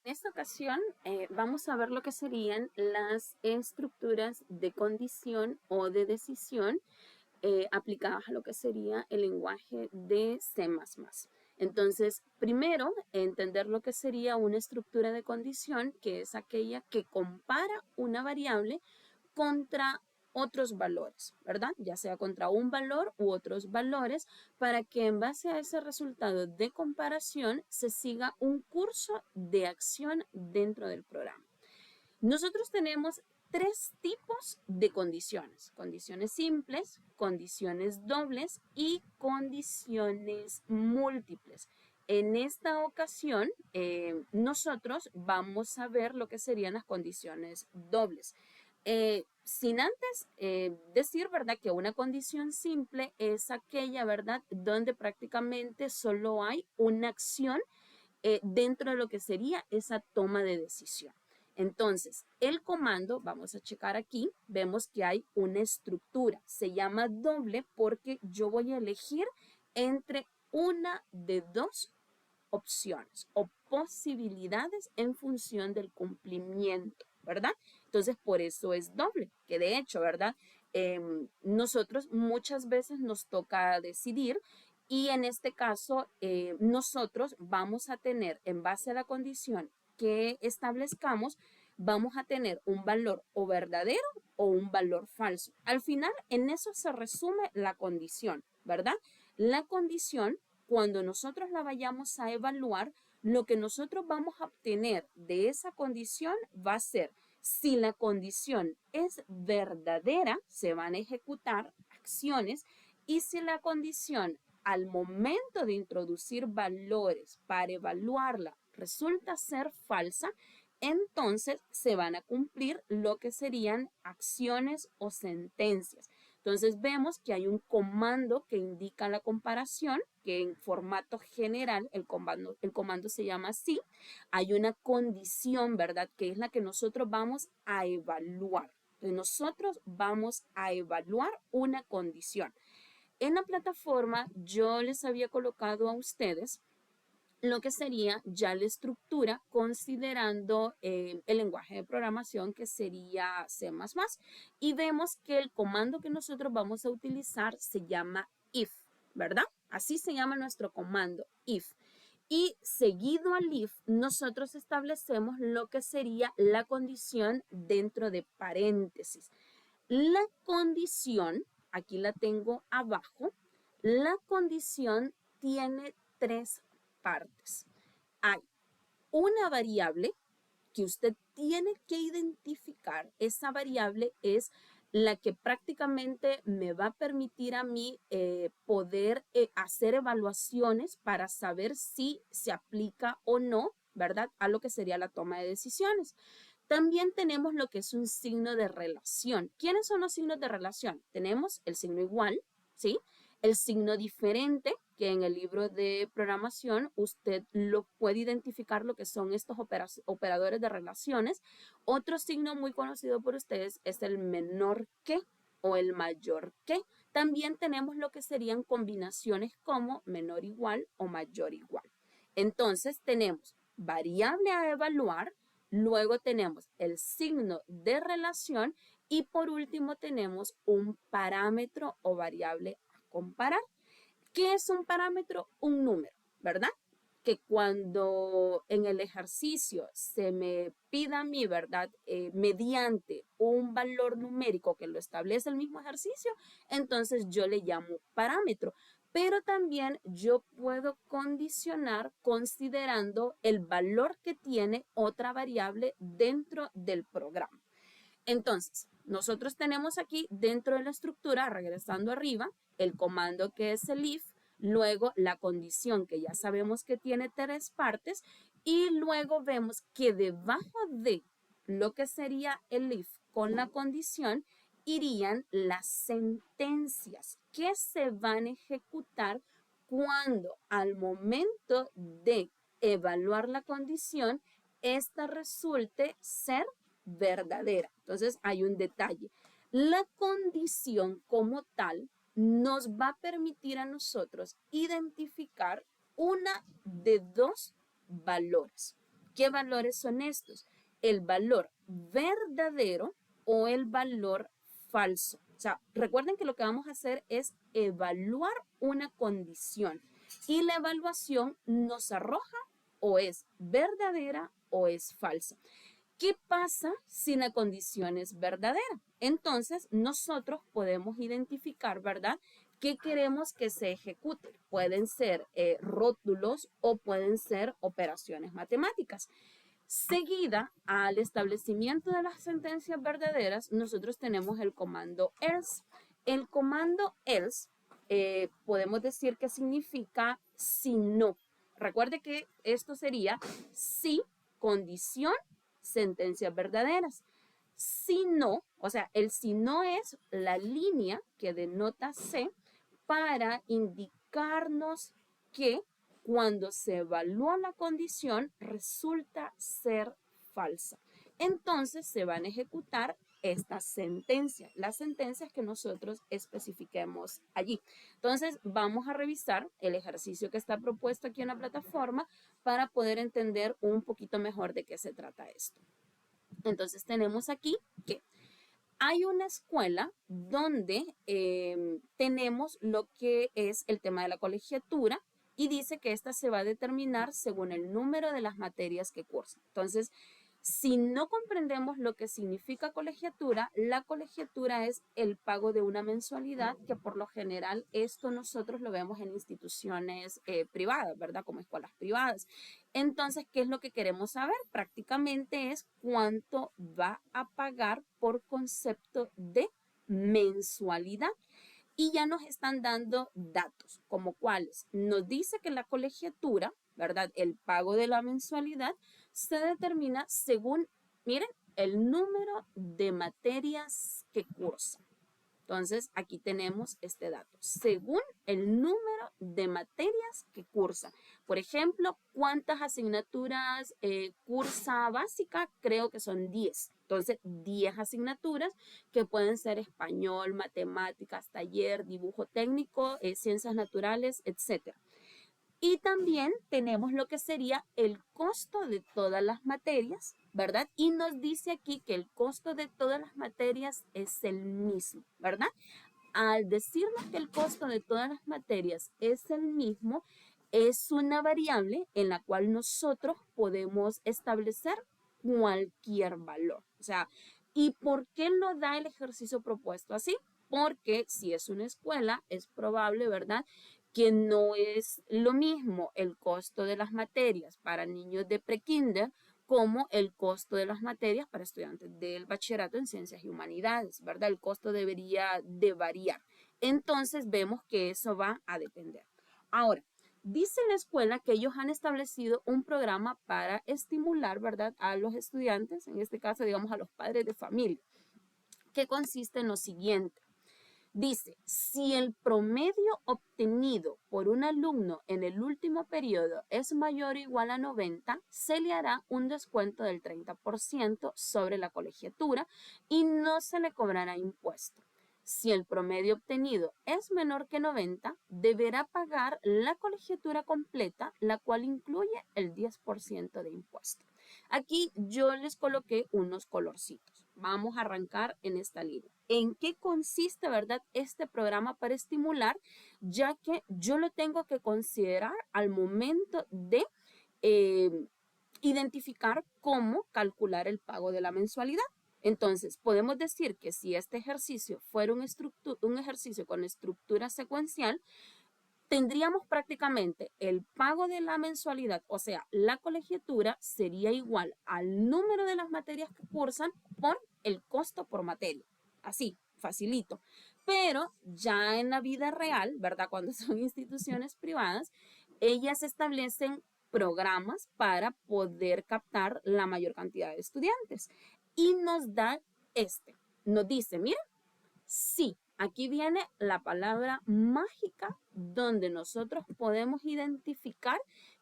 En esta ocasión vamos a ver lo que serían las estructuras de condición o de decisión aplicadas a lo que sería el lenguaje de C++. Entonces, primero, entender lo que sería una estructura de condición, que es aquella que compara una variable contra otros valores, ¿verdad? Ya sea contra un valor u otros valores, para que en base a ese resultado de comparación se siga un curso de acción dentro del programa. Nosotros tenemos tres tipos de condiciones: condiciones simples, condiciones dobles y condiciones múltiples. En esta ocasión, nosotros vamos a ver lo que serían las condiciones dobles. Sin antes decir, ¿verdad?, que una condición simple es aquella, ¿verdad?, donde prácticamente solo hay una acción dentro de lo que sería esa toma de decisión. Entonces, el comando, vamos a checar aquí, vemos que hay una estructura. Se llama doble porque yo voy a elegir entre una de dos opciones o posibilidades en función del cumplimiento, ¿verdad? Entonces, por eso es doble, que de hecho, ¿verdad? Nosotros muchas veces nos toca decidir y en este caso nosotros vamos a tener, en base a la condición que establezcamos, vamos a tener un valor o verdadero o un valor falso. Al final, en eso se resume la condición, ¿verdad? La condición, cuando nosotros la vayamos a evaluar, lo que nosotros vamos a obtener de esa condición va a ser, si la condición es verdadera, se van a ejecutar acciones, y si la condición al momento de introducir valores para evaluarla resulta ser falsa, entonces se van a cumplir lo que serían acciones o sentencias. Entonces vemos que hay un comando que indica la comparación, que en formato general el comando se llama así. Hay una condición, ¿verdad?, que es la que nosotros vamos a evaluar. Entonces nosotros vamos a evaluar una condición. En la plataforma yo les había colocado a ustedes lo que sería ya la estructura considerando el lenguaje de programación, que sería C++. Y vemos que el comando que nosotros vamos a utilizar se llama if, ¿verdad? Así se llama nuestro comando, if. Y seguido al if, nosotros establecemos lo que sería la condición dentro de paréntesis. La condición, aquí la tengo abajo, la condición tiene tres partes. Hay una variable que usted tiene que identificar. Esa variable es la que prácticamente me va a permitir a mí poder hacer evaluaciones para saber si se aplica o no, ¿verdad?, a lo que sería la toma de decisiones. También tenemos lo que es un signo de relación. ¿Quiénes son los signos de relación? Tenemos el signo igual, ¿sí? El signo diferente, que en el libro de programación usted lo puede identificar lo que son estos operadores de relaciones. Otro signo muy conocido por ustedes es el menor que o el mayor que. También tenemos lo que serían combinaciones como menor igual o mayor igual. Entonces tenemos variable a evaluar, luego tenemos el signo de relación y por último tenemos un parámetro o variable a comparar. ¿Qué es un parámetro? Un número, ¿verdad? Que cuando en el ejercicio se me pida a mí, ¿verdad?, mediante un valor numérico que lo establece el mismo ejercicio, entonces yo le llamo parámetro. Pero también yo puedo condicionar considerando el valor que tiene otra variable dentro del programa. Entonces, nosotros tenemos aquí dentro de la estructura, regresando arriba, el comando que es el if, luego la condición que ya sabemos que tiene tres partes y luego vemos que debajo de lo que sería el if con la condición irían las sentencias que se van a ejecutar cuando al momento de evaluar la condición, esta resulte ser verdadera. Entonces hay un detalle. La condición como tal nos va a permitir a nosotros identificar una de dos valores. ¿Qué valores son estos? El valor verdadero o el valor falso. O sea, recuerden que lo que vamos a hacer es evaluar una condición y la evaluación nos arroja o es verdadera o es falsa. ¿Qué pasa si la condición es verdadera? Entonces, nosotros podemos identificar, ¿verdad?, qué queremos que se ejecute. Pueden ser rótulos o pueden ser operaciones matemáticas. Seguida al establecimiento de las sentencias verdaderas, nosotros tenemos el comando else. El comando else podemos decir que significa si no. Recuerde que esto sería si, condición, sentencias verdaderas. Si no, o sea, el si no es la línea que denota C para indicarnos que cuando se evalúa la condición resulta ser falsa. Entonces se van a ejecutar estas sentencias, las sentencias que nosotros especifiquemos allí. Entonces vamos a revisar el ejercicio que está propuesto aquí en la plataforma para poder entender un poquito mejor de qué se trata esto. Entonces tenemos aquí que hay una escuela donde tenemos lo que es el tema de la colegiatura y dice que esta se va a determinar según el número de las materias que cursan. Entonces, si no comprendemos lo que significa colegiatura, la colegiatura es el pago de una mensualidad que por lo general esto nosotros lo vemos en instituciones privadas, ¿verdad? Como escuelas privadas. Entonces, ¿qué es lo que queremos saber? Prácticamente es cuánto va a pagar por concepto de mensualidad. Y ya nos están dando datos, como cuáles. Nos dice que la colegiatura, ¿verdad? El pago de la mensualidad se determina según, miren, el número de materias que cursan. Entonces, aquí tenemos este dato, según el número de materias que cursa. Por ejemplo, ¿cuántas asignaturas cursa básica? Creo que son 10. Entonces, 10 asignaturas que pueden ser español, matemáticas, taller, dibujo técnico, ciencias naturales, etc. Y también tenemos lo que sería el costo de todas las materias, ¿verdad? Y nos dice aquí que el costo de todas las materias es el mismo, ¿verdad? Al decirnos que el costo de todas las materias es el mismo, es una variable en la cual nosotros podemos establecer cualquier valor. O sea, ¿y por qué lo da el ejercicio propuesto así? Porque si es una escuela, es probable, ¿verdad?, que no es lo mismo el costo de las materias para niños de prekinder como el costo de las materias para estudiantes del bachillerato en ciencias y humanidades, ¿verdad? El costo debería de variar. Entonces vemos que eso va a depender. Ahora, dice la escuela que ellos han establecido un programa para estimular, ¿verdad?, a los estudiantes, en este caso, digamos, a los padres de familia, que consiste en lo siguiente. Dice, si el promedio obtenido por un alumno en el último periodo es mayor o igual a 90, se le hará un descuento del 30% sobre la colegiatura y no se le cobrará impuesto. Si el promedio obtenido es menor que 90, deberá pagar la colegiatura completa, la cual incluye el 10% de impuesto. Aquí yo les coloqué unos colorcitos. Vamos a arrancar en esta línea. ¿En qué consiste, verdad, este programa para estimular? Ya que yo lo tengo que considerar al momento de identificar cómo calcular el pago de la mensualidad. Entonces, podemos decir que si este ejercicio fuera un ejercicio con estructura secuencial, tendríamos prácticamente el pago de la mensualidad, o sea, la colegiatura sería igual al número de las materias que cursan por el costo por materia. Así, facilito. Pero ya en la vida real, ¿verdad? Cuando son instituciones privadas, ellas establecen programas para poder captar la mayor cantidad de estudiantes. Y nos da nos dice, mira, sí, aquí viene la palabra mágica donde nosotros podemos identificar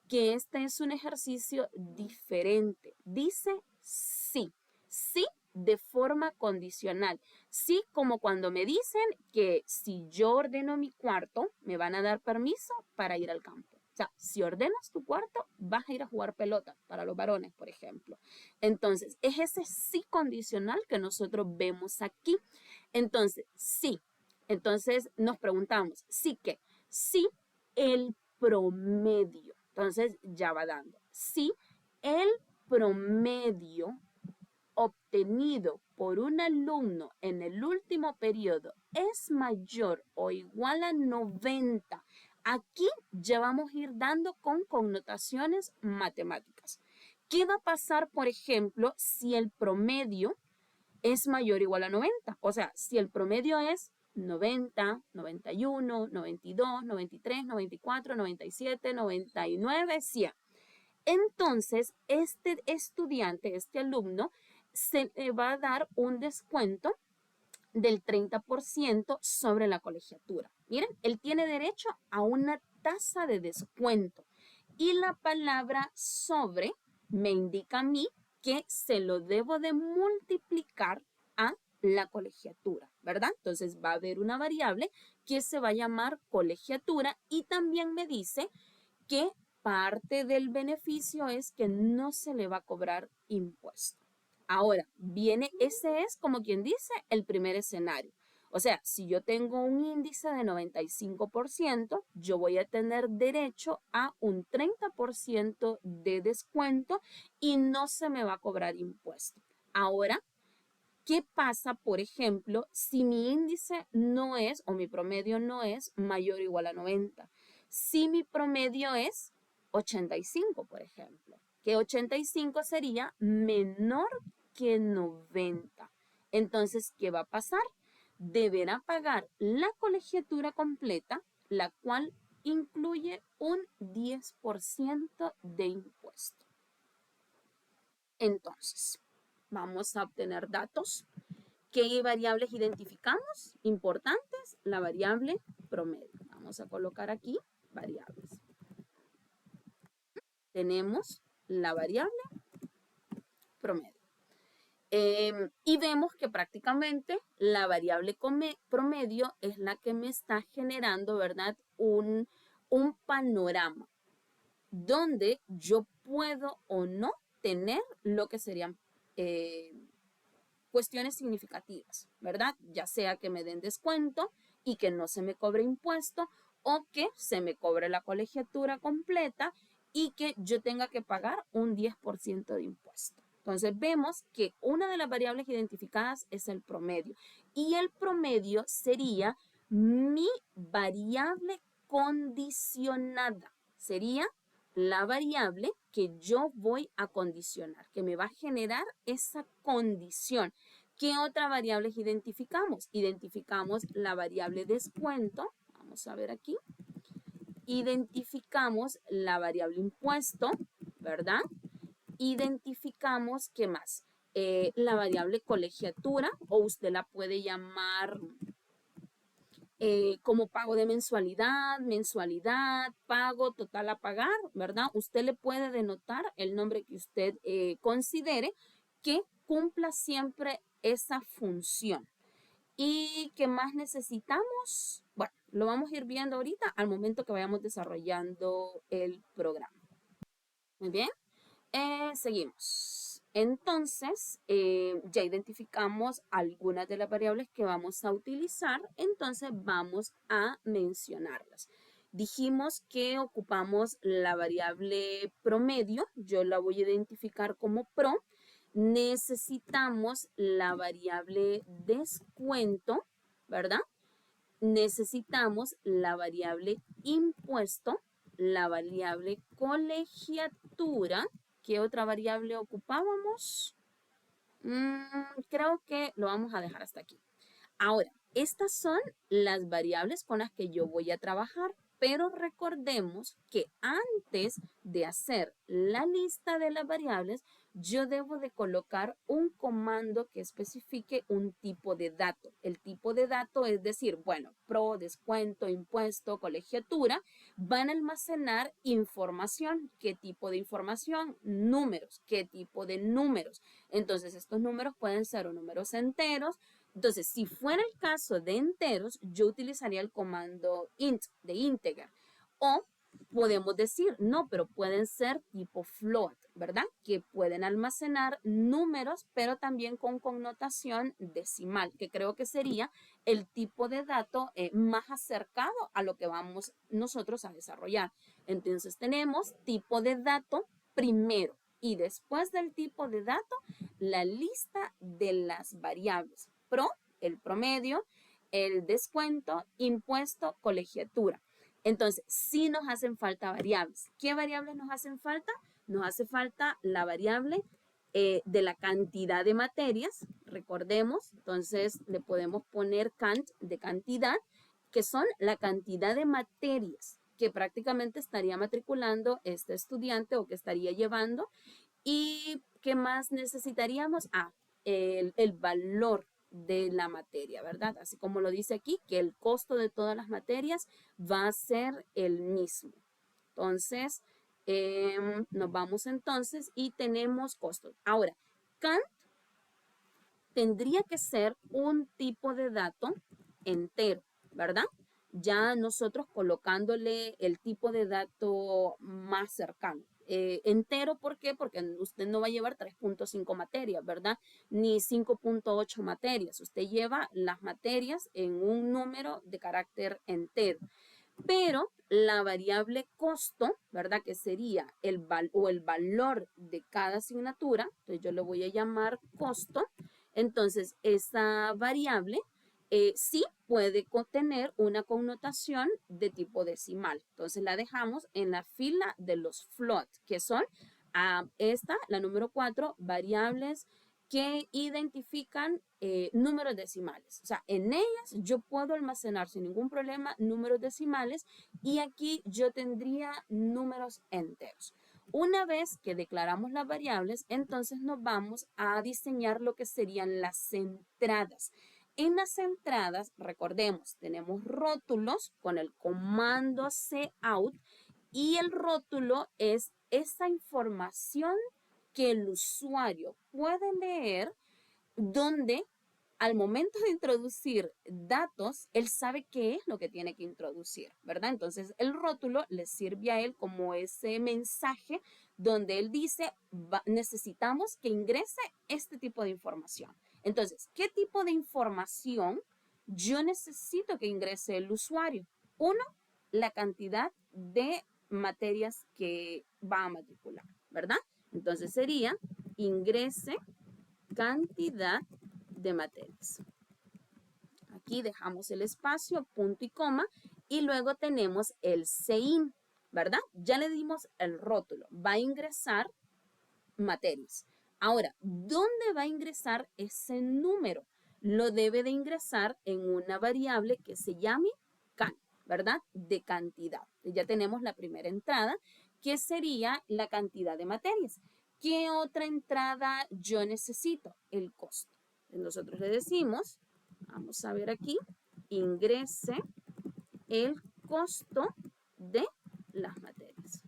que este es un ejercicio diferente. Dice sí, sí de forma condicional. Sí, como cuando me dicen que si yo ordeno mi cuarto, me van a dar permiso para ir al campo. sea, si ordenas tu cuarto, vas a ir a jugar pelota para los varones, por ejemplo. Entonces, es ese sí condicional que nosotros vemos aquí. Entonces, sí. Entonces, nos preguntamos, ¿sí qué? Sí, el promedio. Entonces, ya va dando. Sí, el promedio obtenido por un alumno en el último periodo es mayor o igual a 90. Aquí ya vamos a ir dando con connotaciones matemáticas. ¿Qué va a pasar, por ejemplo, si el promedio es mayor o igual a 90? O sea, si el promedio es 90, 91, 92, 93, 94, 97, 99, 100. Entonces, este estudiante, este alumno, se le va a dar un descuento del 30% sobre la colegiatura. Miren, él tiene derecho a una tasa de descuento. Y la palabra sobre me indica a mí que se lo debo de multiplicar a la colegiatura, ¿verdad? Entonces va a haber una variable que se va a llamar colegiatura y también me dice que parte del beneficio es que no se le va a cobrar impuesto. Ahora, ese es como quien dice el primer escenario. O sea, si yo tengo un índice de 95%, yo voy a tener derecho a un 30% de descuento y no se me va a cobrar impuesto. Ahora, ¿qué pasa, por ejemplo, si mi índice no es o mi promedio no es mayor o igual a 90? Si mi promedio es 85, por ejemplo, que 85 sería menor que 90. Entonces, ¿qué va a pasar? Deberá pagar la colegiatura completa, la cual incluye un 10% de impuesto. Entonces, vamos a obtener datos. ¿Qué variables identificamos? Importantes, la variable promedio. Vamos a colocar aquí variables. Tenemos la variable promedio. Y vemos que prácticamente la variable promedio es la que me está generando, ¿verdad? Un panorama donde yo puedo o no tener lo que serían cuestiones significativas, ¿verdad? Ya sea que me den descuento y que no se me cobre impuesto o que se me cobre la colegiatura completa y que yo tenga que pagar un 10% de impuesto. Entonces vemos que una de las variables identificadas es el promedio y el promedio sería mi variable condicionada. Sería la variable que yo voy a condicionar, que me va a generar esa condición. ¿Qué otras variables identificamos? Identificamos la variable descuento. Vamos a ver aquí. Identificamos la variable impuesto, ¿verdad? Identificamos, ¿qué más? La variable colegiatura, o usted la puede llamar como pago de mensualidad, pago total a pagar, ¿verdad? Usted le puede denotar el nombre que usted considere que cumpla siempre esa función. ¿Y qué más necesitamos? Bueno, lo vamos a ir viendo ahorita al momento que vayamos desarrollando el programa. Muy bien. Seguimos. Entonces, ya identificamos algunas de las variables que vamos a utilizar, entonces vamos a mencionarlas. Dijimos que ocupamos la variable promedio, yo la voy a identificar como pro. Necesitamos la variable descuento, ¿verdad? Necesitamos la variable impuesto, la variable colegiatura. ¿Qué otra variable ocupábamos? Creo que lo vamos a dejar hasta aquí. Ahora, estas son las variables con las que yo voy a trabajar, pero recordemos que antes de hacer la lista de las variables, yo debo de colocar un comando que especifique un tipo de dato. El tipo de dato es decir, bueno, pro, descuento, impuesto, colegiatura, van a almacenar información. ¿Qué tipo de información? Números. ¿Qué tipo de números? Entonces, estos números pueden ser números enteros. Entonces, si fuera el caso de enteros, yo utilizaría el comando int, de integer. O Podemos decir, no, pero pueden ser tipo float, ¿verdad? Que pueden almacenar números, pero también con connotación decimal, que creo que sería el tipo de dato más acercado a lo que vamos nosotros a desarrollar. Entonces tenemos tipo de dato primero y después del tipo de dato, la lista de las variables. El promedio, el descuento, impuesto, colegiatura. Entonces, sí nos hacen falta variables. ¿Qué variables nos hacen falta? Nos hace falta la variable de la cantidad de materias, recordemos, entonces le podemos poner cant de cantidad, que son la cantidad de materias que prácticamente estaría matriculando este estudiante o que estaría llevando. ¿Y qué más necesitaríamos? El valor de la materia, ¿verdad? Así como lo dice aquí, que el costo de todas las materias va a ser el mismo. Entonces, nos vamos entonces y tenemos costos. Ahora, Kant tendría que ser un tipo de dato entero, ¿verdad? Ya nosotros colocándole el tipo de dato más cercano. Entero, ¿por qué? Porque usted no va a llevar 3.5 materias, ¿verdad? Ni 5.8 materias. Usted lleva las materias en un número de carácter entero. Pero la variable costo, ¿verdad? Que sería el valor de cada asignatura, entonces yo le voy a llamar costo. Entonces, esa variable sí puede contener una connotación de tipo decimal. Entonces, la dejamos en la fila de los float, que son la número 4, variables que identifican números decimales. O sea, en ellas yo puedo almacenar sin ningún problema números decimales y aquí yo tendría números enteros. Una vez que declaramos las variables, entonces nos vamos a diseñar lo que serían las entradas. En las entradas, recordemos, tenemos rótulos con el comando cout y el rótulo es esa información que el usuario puede leer donde al momento de introducir datos, él sabe qué es lo que tiene que introducir, ¿verdad? Entonces, el rótulo le sirve a él como ese mensaje donde él dice, necesitamos que ingrese este tipo de información. Entonces, ¿qué tipo de información yo necesito que ingrese el usuario? Uno, la cantidad de materias que va a matricular, ¿verdad? Entonces sería ingrese cantidad de materias. Aquí dejamos el espacio, punto y coma, y luego tenemos el CEIN, ¿verdad? Ya le dimos el rótulo, va a ingresar materias. Ahora, ¿dónde va a ingresar ese número? Lo debe de ingresar en una variable que se llame CAN, ¿verdad? De cantidad. Ya tenemos la primera entrada, que sería la cantidad de materias. ¿Qué otra entrada yo necesito? El costo. Nosotros le decimos, vamos a ver aquí, ingrese el costo de las materias.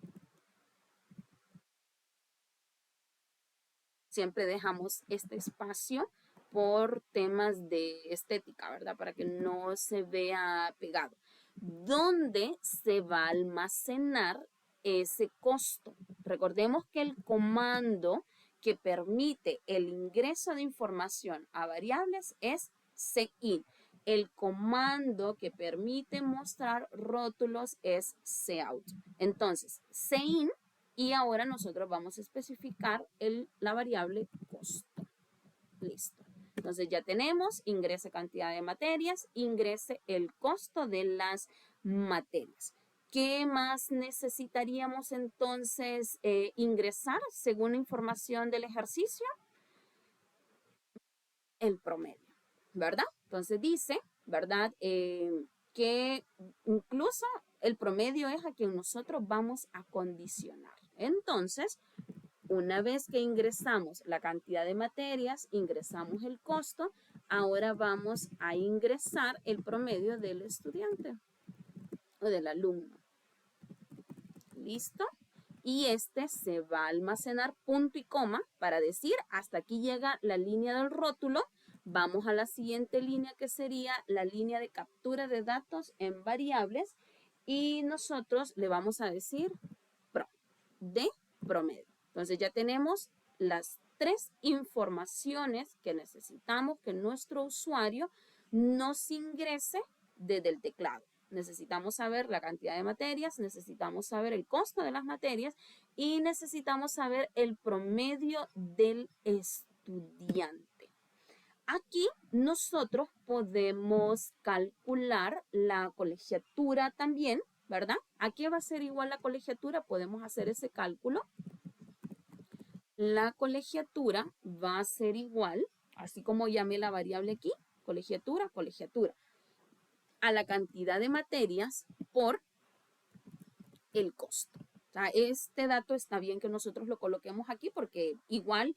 Siempre dejamos este espacio por temas de estética, ¿verdad? Para que no se vea pegado. ¿Dónde se va a almacenar ese costo? Recordemos que el comando que permite el ingreso de información a variables es CIN. El comando que permite mostrar rótulos es cout. Entonces, CIN y ahora nosotros vamos a especificar la variable costo. Listo. Entonces ya tenemos, ingrese cantidad de materias, ingrese el costo de las materias. ¿Qué más necesitaríamos entonces ingresar según la información del ejercicio? El promedio, ¿verdad? Entonces dice, ¿verdad? Que incluso el promedio es a quien nosotros vamos a condicionar. Entonces, una vez que ingresamos la cantidad de materias, ingresamos el costo, ahora vamos a ingresar el promedio del estudiante o del alumno. ¿Listo? Y este se va a almacenar punto y coma para decir hasta aquí llega la línea del rótulo. Vamos a la siguiente línea que sería la línea de captura de datos en variables y nosotros le vamos a decir pro, de promedio. Entonces ya tenemos las tres informaciones que necesitamos que nuestro usuario nos ingrese desde el teclado. Necesitamos saber la cantidad de materias, necesitamos saber el costo de las materias y necesitamos saber el promedio del estudiante. Aquí nosotros podemos calcular la colegiatura también, ¿verdad? ¿A qué va a ser igual la colegiatura? Podemos hacer ese cálculo. La colegiatura va a ser igual, así como llamé la variable aquí, colegiatura, a la cantidad de materias por el costo. O sea, este dato está bien que nosotros lo coloquemos aquí porque igual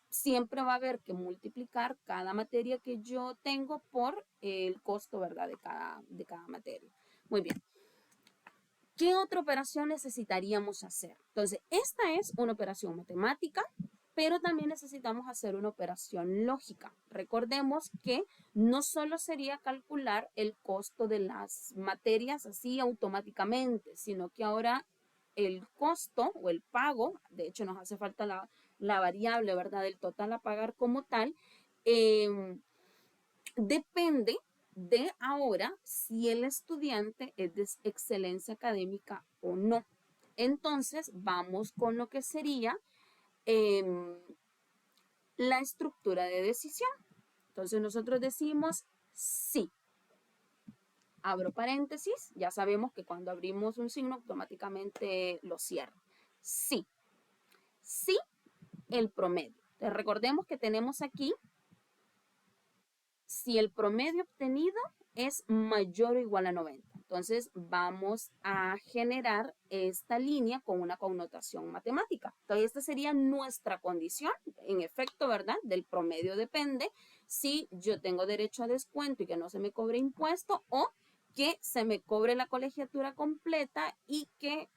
siempre va a haber que multiplicar cada materia que yo tengo por el costo, ¿verdad? De cada materia. Muy bien. ¿Qué otra operación necesitaríamos hacer? Entonces, esta es una operación matemática, pero también necesitamos hacer una operación lógica. Recordemos que no solo sería calcular el costo de las materias así automáticamente, sino que ahora el costo o el pago, de hecho nos hace falta la variable, ¿verdad? Del total a pagar como tal, depende de ahora si el estudiante es de excelencia académica o no. Entonces, vamos con lo que sería la estructura de decisión. Entonces, nosotros decimos sí. Abro paréntesis, ya sabemos que cuando abrimos un signo automáticamente lo cierro. Sí. Sí, el promedio. Entonces, recordemos que tenemos aquí si el promedio obtenido es mayor o igual a 90. Entonces vamos a generar esta línea con una connotación matemática. Entonces esta sería nuestra condición, en efecto, ¿verdad? Del promedio depende si yo tengo derecho a descuento y que no se me cobre impuesto o que se me cobre la colegiatura completa y que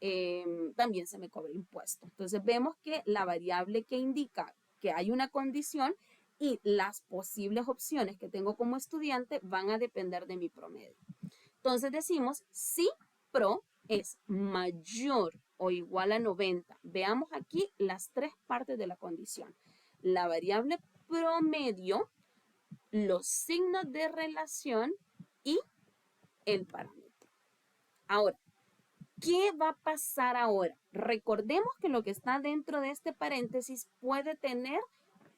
también se me cobre impuesto. Entonces vemos que la variable que indica que hay una condición y las posibles opciones que tengo como estudiante van a depender de mi promedio. Entonces decimos si pro es mayor o igual a 90. Veamos aquí las tres partes de la condición. La variable promedio, los signos de relación y el parámetro. Ahora, ¿qué va a pasar ahora? Recordemos que lo que está dentro de este paréntesis puede tener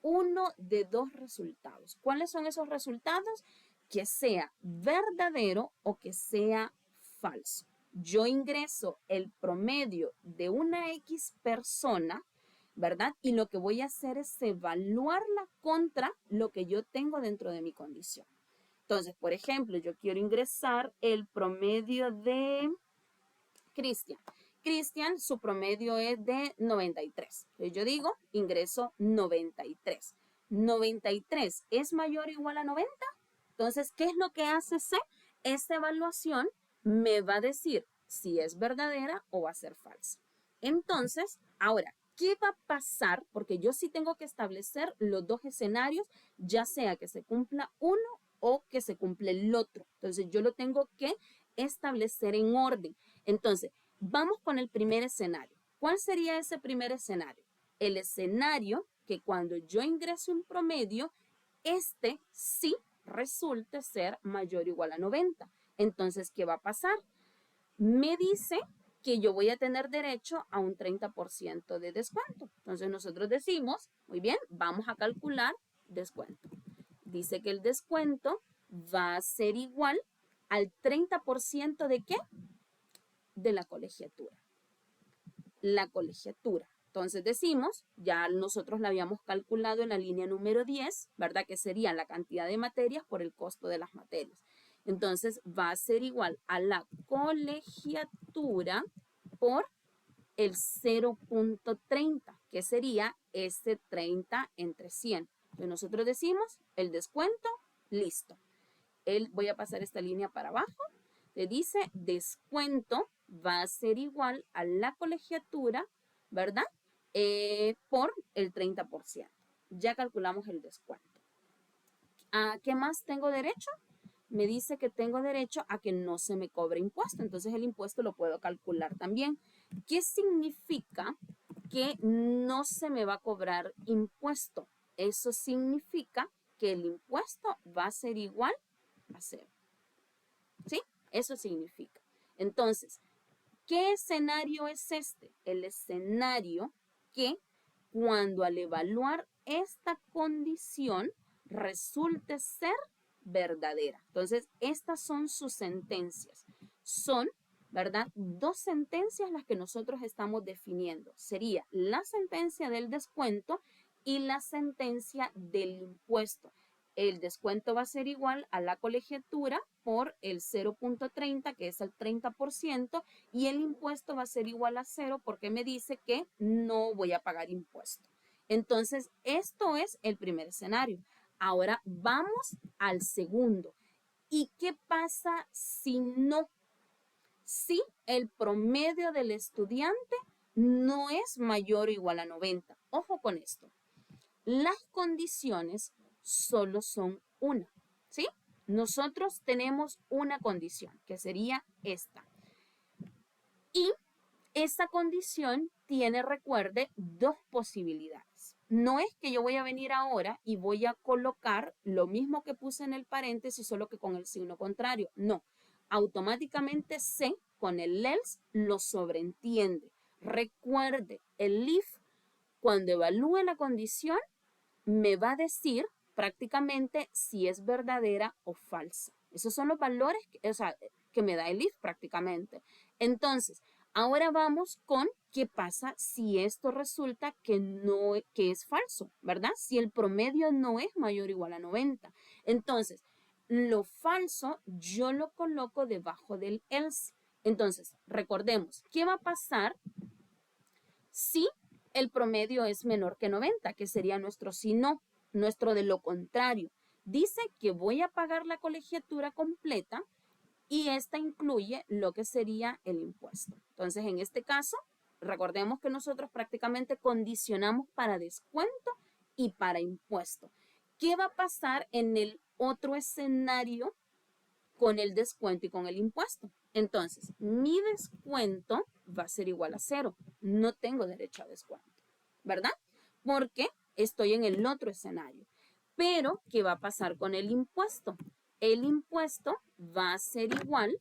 uno de dos resultados. ¿Cuáles son esos resultados? Que sea verdadero o que sea falso. Yo ingreso el promedio de una X persona, ¿verdad? Y lo que voy a hacer es evaluarla contra lo que yo tengo dentro de mi condición. Entonces, por ejemplo, yo quiero ingresar el promedio de Cristian. Cristian, su promedio es de 93. Entonces yo digo, ingreso 93. 93 es mayor o igual a 90. Entonces, ¿qué es lo que hace C? Esta evaluación me va a decir si es verdadera o va a ser falsa. Entonces, ahora, ¿qué va a pasar? Porque yo sí tengo que establecer los dos escenarios, ya sea que se cumpla uno o que se cumple el otro. Entonces, yo lo tengo que establecer en orden. Entonces, vamos con el primer escenario. ¿Cuál sería ese primer escenario? El escenario que cuando yo ingreso un promedio, este sí resulte ser mayor o igual a 90. Entonces, ¿qué va a pasar? Me dice que yo voy a tener derecho a un 30% de descuento. Entonces, nosotros decimos, muy bien, vamos a calcular descuento. Dice que el descuento va a ser igual al 30% de ¿qué? De la colegiatura. La colegiatura. Entonces decimos, ya nosotros la habíamos calculado en la línea número 10, ¿verdad? Que sería la cantidad de materias por el costo de las materias. Entonces va a ser igual a la colegiatura por el 0.30, que sería ese 30 entre 100. Entonces nosotros decimos el descuento, listo. Voy a pasar esta línea para abajo. Te dice descuento va a ser igual a la colegiatura, ¿verdad? Por el 30%. Ya calculamos el descuento. ¿A qué más tengo derecho? me dice que tengo derecho a que no se me cobre impuesto. Entonces el impuesto lo puedo calcular también. ¿Qué significa que no se me va a cobrar impuesto? Eso significa que el impuesto va a ser igual a cero. ¿Sí? Eso significa. Entonces, ¿qué escenario es este? El escenario que cuando al evaluar esta condición resulte ser verdadera. Entonces, estas son sus sentencias. Son, ¿verdad? Dos sentencias las que nosotros estamos definiendo. Sería la sentencia del descuento y la sentencia del impuesto. El descuento va a ser igual a la colegiatura por el 0.30, que es el 30%, y el impuesto va a ser igual a 0 porque me dice que no voy a pagar impuesto. Entonces, esto es el primer escenario. Ahora vamos al segundo. ¿Y qué pasa si no? Si el promedio del estudiante no es mayor o igual a 90. Ojo con esto. Las condiciones solo son una, ¿sí? Nosotros tenemos una condición, que sería esta. Y esa condición tiene, recuerde, dos posibilidades. No es que yo voy a venir ahora y voy a colocar lo mismo que puse en el paréntesis, solo que con el signo contrario. No, automáticamente C con el else lo sobreentiende. Recuerde, el if, cuando evalúe la condición, me va a decir prácticamente si es verdadera o falsa. Esos son los valores que me da el if prácticamente. Entonces, ahora vamos con qué pasa si esto resulta que es falso, ¿verdad? Si el promedio no es mayor o igual a 90. Entonces, lo falso yo lo coloco debajo del else. Entonces, recordemos, ¿qué va a pasar si el promedio es menor que 90, que sería nuestro si no, nuestro de lo contrario? Dice que voy a pagar la colegiatura completa y esta incluye lo que sería el impuesto. Entonces, en este caso, recordemos que nosotros prácticamente condicionamos para descuento y para impuesto. ¿Qué va a pasar en el otro escenario con el descuento y con el impuesto? Entonces, mi descuento va a ser igual a 0. No tengo derecho a descuento, ¿verdad? Porque estoy en el otro escenario. Pero, ¿qué va a pasar con el impuesto? El impuesto va a ser igual,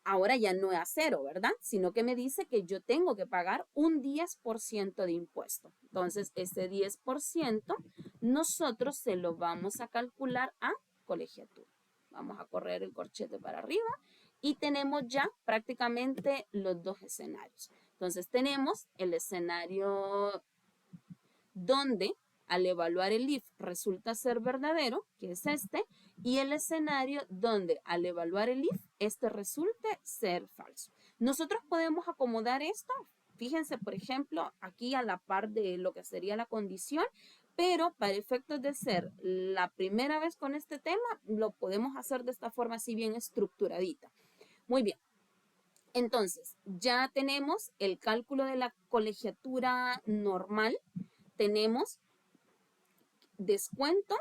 ahora ya no es a 0, ¿verdad? Sino que me dice que yo tengo que pagar un 10% de impuesto. Entonces, ese 10% nosotros se lo vamos a calcular a colegiatura. Vamos a correr el corchete para arriba y tenemos ya prácticamente los dos escenarios. Entonces, tenemos el escenario donde al evaluar el if resulta ser verdadero, que es este, y el escenario donde al evaluar el if, este resulte ser falso. Nosotros podemos acomodar esto, fíjense, por ejemplo, aquí a la par de lo que sería la condición, pero para efectos de ser la primera vez con este tema, lo podemos hacer de esta forma así bien estructuradita. Muy bien. Entonces, ya tenemos el cálculo de la colegiatura normal, tenemos descuento,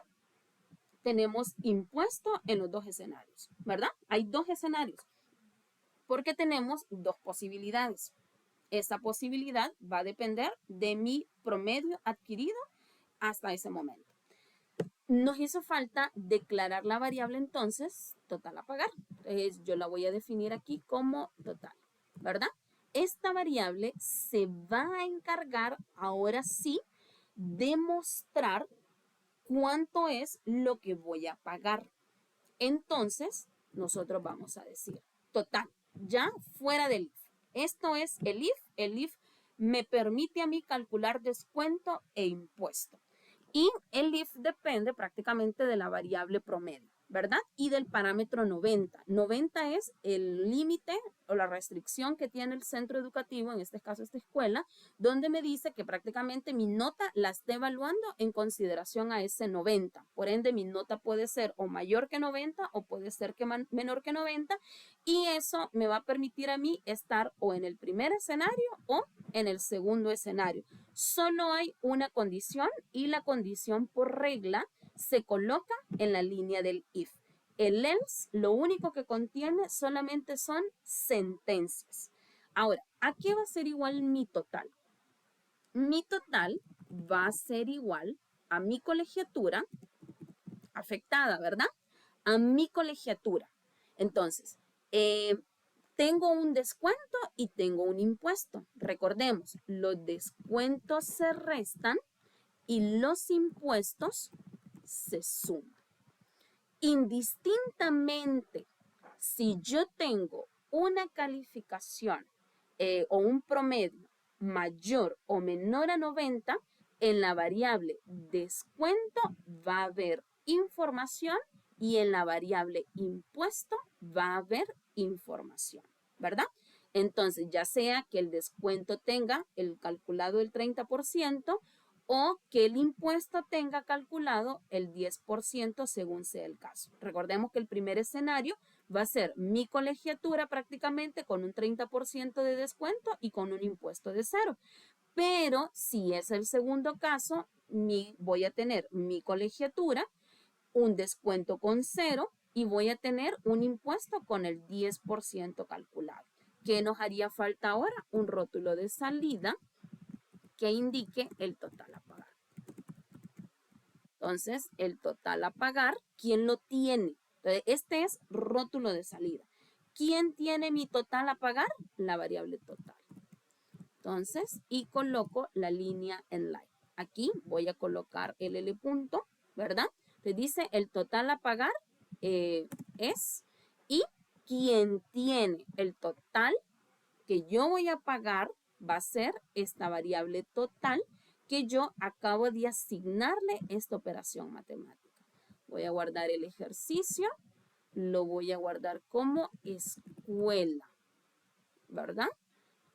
tenemos impuesto en los dos escenarios, ¿verdad? Hay dos escenarios porque tenemos dos posibilidades. Esa posibilidad va a depender de mi promedio adquirido hasta ese momento. Nos hizo falta declarar la variable entonces total a pagar. Entonces yo la voy a definir aquí como total, ¿verdad? Esta variable se va a encargar ahora sí de mostrar cuánto es lo que voy a pagar. Entonces, nosotros vamos a decir, total, ya fuera del if. Esto es el if. El if me permite a mí calcular descuento e impuesto. Y el if depende prácticamente de la variable promedio, ¿verdad? Y del parámetro 90. 90 es el límite o la restricción que tiene el centro educativo, en este caso esta escuela, donde me dice que prácticamente mi nota la está evaluando en consideración a ese 90. Por ende, mi nota puede ser o mayor que 90 o puede ser que menor que 90 y eso me va a permitir a mí estar o en el primer escenario o en el segundo escenario. Solo hay una condición y la condición por regla se coloca en la línea del if. El else, lo único que contiene solamente son sentencias. Ahora, ¿a qué va a ser igual mi total? Mi total va a ser igual a mi colegiatura afectada, ¿verdad? A mi colegiatura. Entonces, tengo un descuento y tengo un impuesto. Recordemos, los descuentos se restan y los impuestos se suman. Indistintamente, si yo tengo una calificación o un promedio mayor o menor a 90, en la variable descuento va a haber información y en la variable impuesto va a haber información, ¿verdad? Entonces, ya sea que el descuento tenga el calculado el 30% o que el impuesto tenga calculado el 10% según sea el caso. Recordemos que el primer escenario va a ser mi colegiatura prácticamente con un 30% de descuento y con un impuesto de 0. Pero si es el segundo caso, voy a tener mi colegiatura, un descuento con 0 y voy a tener un impuesto con el 10% calculado. ¿Qué nos haría falta ahora? Un rótulo de salida que indique el total a pagar. Entonces, el total a pagar, ¿quién lo tiene? Entonces, este es rótulo de salida. ¿Quién tiene mi total a pagar? La variable total. Entonces, y coloco la línea en line. Aquí voy a colocar el L punto, ¿verdad? Te dice el total a pagar es, y quien tiene el total que yo voy a pagar va a ser esta variable total que yo acabo de asignarle esta operación matemática. Voy a guardar el ejercicio, lo voy a guardar como escuela, ¿verdad?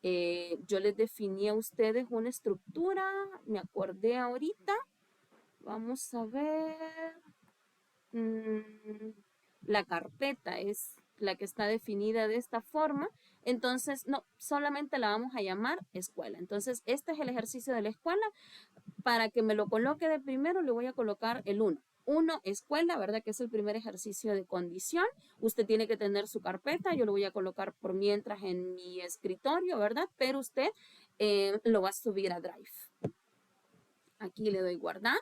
Yo les definí a ustedes una estructura, me acordé ahorita. Vamos a ver. La carpeta es la que está definida de esta forma. Entonces, no, solamente la vamos a llamar escuela. Entonces, este es el ejercicio de la escuela. Para que me lo coloque de primero, le voy a colocar el 1. 1, escuela, ¿verdad? Que es el primer ejercicio de condición. Usted tiene que tener su carpeta. Yo lo voy a colocar por mientras en mi escritorio, ¿verdad? Pero usted lo va a subir a Drive. Aquí le doy guardar.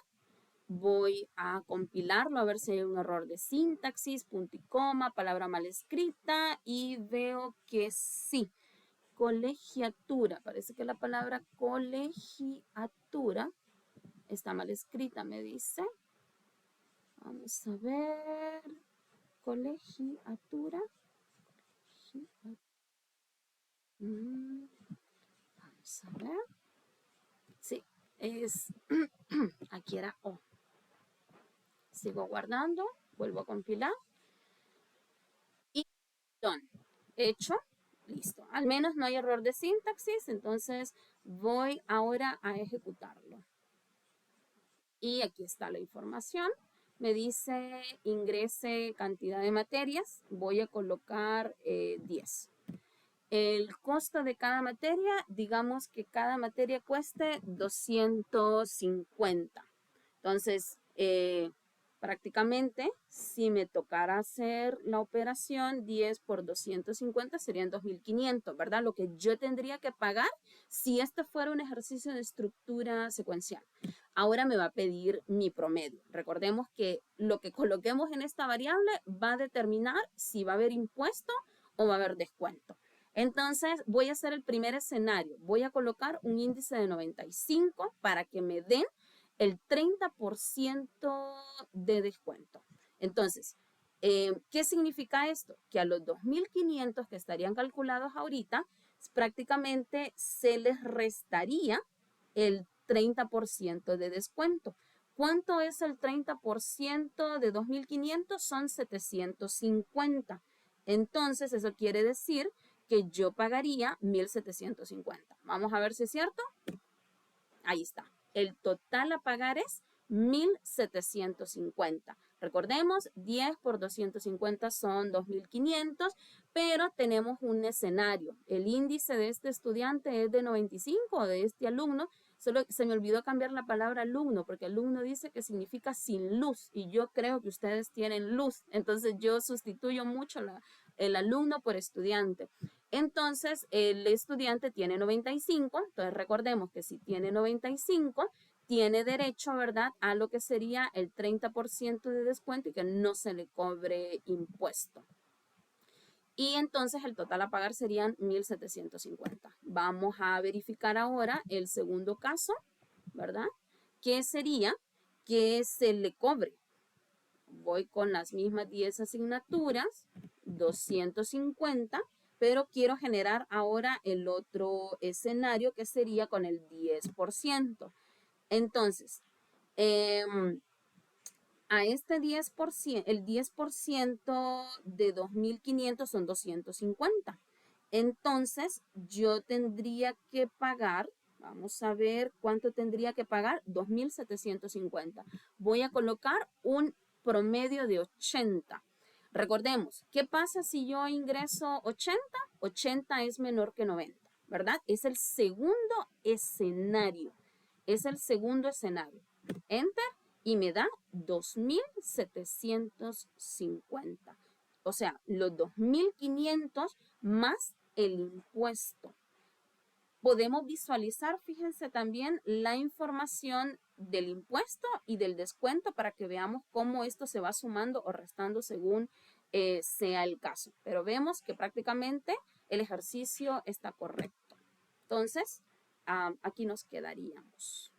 Voy a compilarlo a ver si hay un error de sintaxis, punto y coma, palabra mal escrita y veo que sí. Colegiatura, parece que la palabra colegiatura está mal escrita, me dice. Vamos a ver. Colegiatura. Vamos a ver. Sí, es. Aquí era O. Sigo guardando, vuelvo a compilar. Y done. Hecho. Listo. Al menos no hay error de sintaxis, entonces voy ahora a ejecutarlo. Y aquí está la información. Me dice ingrese cantidad de materias. Voy a colocar 10. El costo de cada materia, digamos que cada materia cueste 250. Entonces, prácticamente, si me tocara hacer la operación 10 por 250 serían 2.500, ¿verdad? Lo que yo tendría que pagar si este fuera un ejercicio de estructura secuencial. Ahora me va a pedir mi promedio. Recordemos que lo que coloquemos en esta variable va a determinar si va a haber impuesto o va a haber descuento. Entonces, voy a hacer el primer escenario. Voy a colocar un índice de 95 para que me den el 30% de descuento. Entonces, ¿qué significa esto? Que a los 2.500 que estarían calculados ahorita, prácticamente se les restaría el 30% de descuento. ¿Cuánto es el 30% de 2.500? Son 750. Entonces, eso quiere decir que yo pagaría 1.750. Vamos a ver si es cierto. Ahí está. El total a pagar es 1.750. Recordemos, 10 por 250 son 2.500, pero tenemos un escenario. El índice de este estudiante es de 95, de este alumno. Solo se me olvidó cambiar la palabra alumno, porque alumno dice que significa sin luz, y yo creo que ustedes tienen luz. Entonces yo sustituyo mucho el alumno por estudiante. Entonces el estudiante tiene 95, entonces recordemos que si tiene 95, tiene derecho, ¿verdad?, a lo que sería el 30% de descuento y que no se le cobre impuesto. Y entonces el total a pagar serían 1.750. Vamos a verificar ahora el segundo caso, ¿verdad? Que sería que se le cobre. Voy con las mismas 10 asignaturas, 250, pero quiero generar ahora el otro escenario que sería con el 10%. Entonces, a este 10%, el 10% de 2.500 son 250. Entonces, yo tendría que pagar, vamos a ver cuánto tendría que pagar, 2.750. Voy a colocar un promedio de 80. Recordemos, ¿qué pasa si yo ingreso 80? 80 es menor que 90, ¿verdad? Es el segundo escenario. Es el segundo escenario. Enter y me da 2.750. O sea, los 2.500 más el impuesto. Podemos visualizar, fíjense también, la información del impuesto y del descuento para que veamos cómo esto se va sumando o restando según sea el caso. Pero vemos que prácticamente el ejercicio está correcto. Entonces, aquí nos quedaríamos.